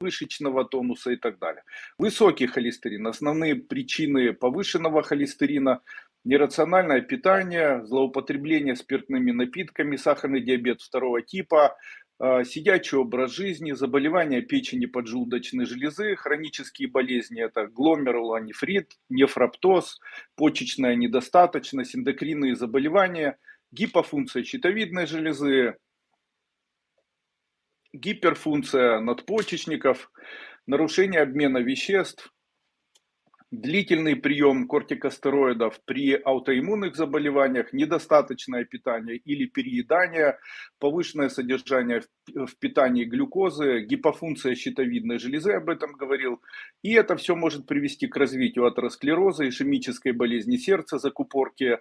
мышечного тонуса и так далее. Высокий холестерин. Основные причины повышенного холестерина: нерациональное питание, злоупотребление спиртными напитками, сахарный диабет второго типа, сидячий образ жизни, заболевания печени, поджелудочной железы, хронические болезни — это гломерулонефрит, нефроптоз, почечная недостаточность, эндокринные заболевания, гипофункция щитовидной железы, гиперфункция надпочечников, нарушение обмена веществ, длительный прием кортикостероидов при аутоиммунных заболеваниях, недостаточное питание или переедание, повышенное содержание в питании глюкозы, гипофункция щитовидной железы, об этом говорил. И это все может привести к развитию атеросклероза, ишемической болезни сердца, закупорки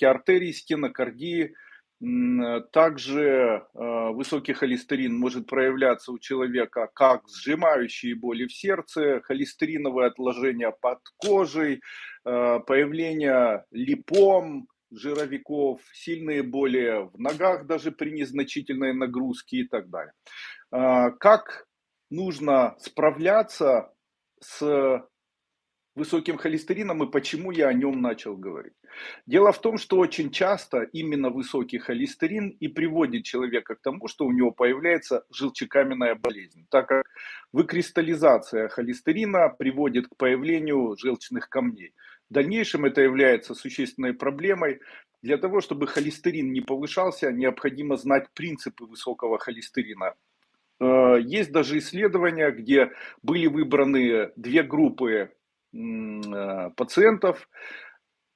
артерий, стенокардии. Также высокий холестерин может проявляться у человека как сжимающие боли в сердце, холестериновые отложения под кожей, появление липом, жировиков, сильные боли в ногах даже при незначительной нагрузке и так далее. Как нужно справляться с высоким холестерином и почему я о нем начал говорить? Дело в том, что очень часто именно высокий холестерин и приводит человека к тому, что у него появляется желчекаменная болезнь, так как выкристаллизация холестерина приводит к появлению желчных камней. В дальнейшем это является существенной проблемой. Для того, чтобы холестерин не повышался, необходимо знать принципы высокого холестерина. Есть даже исследования, где были выбраны две группы пациентов.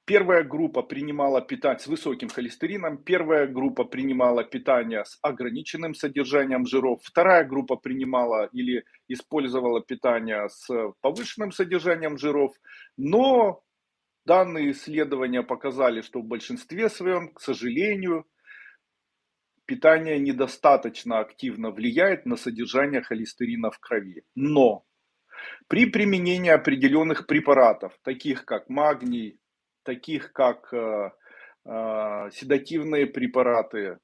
Первая группа принимала питание с высоким холестерином, первая группа принимала питание с ограниченным содержанием жиров, вторая группа принимала или использовала питание с повышенным содержанием жиров, но данные исследования показали, что в большинстве своем, к сожалению, питание недостаточно активно влияет на содержание холестерина в крови. Но при применении определенных препаратов, таких как магний, таких как седативные препараты,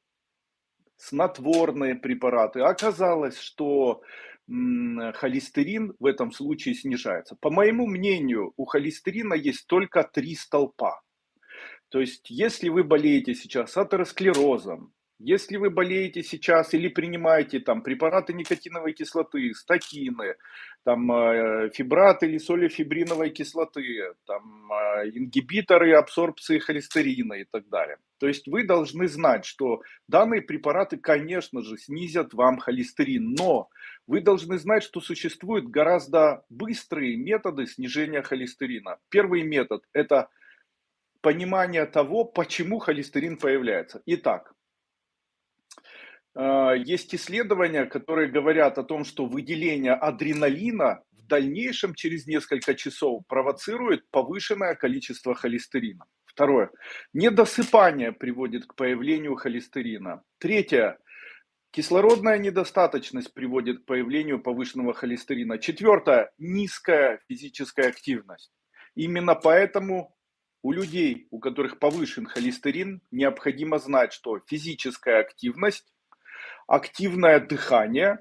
снотворные препараты, оказалось, что холестерин в этом случае снижается. По моему мнению, у холестерина есть только три столпа. То есть, если вы болеете сейчас атеросклерозом, если вы болеете сейчас или принимаете там препараты никотиновой кислоты, статины, там фибраты или солифибриновой кислоты, там ингибиторы абсорбции холестерина и так далее. То есть вы должны знать, что данные препараты, конечно же, снизят вам холестерин, но вы должны знать, что существуют гораздо быстрые методы снижения холестерина. Первый метод — это понимание того, почему холестерин появляется. Итак, есть исследования, которые говорят о том, что выделение адреналина в дальнейшем через несколько часов провоцирует повышенное количество холестерина. Второе. Недосыпание приводит к появлению холестерина. Третье. Кислородная недостаточность приводит к появлению повышенного холестерина. Четвертое. Низкая физическая активность. Именно поэтому у людей, у которых повышен холестерин, необходимо знать, что физическая активность, активное дыхание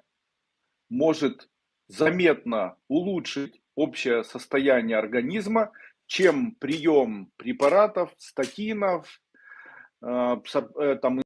может заметно улучшить общее состояние организма, чем прием препаратов, статинов, там,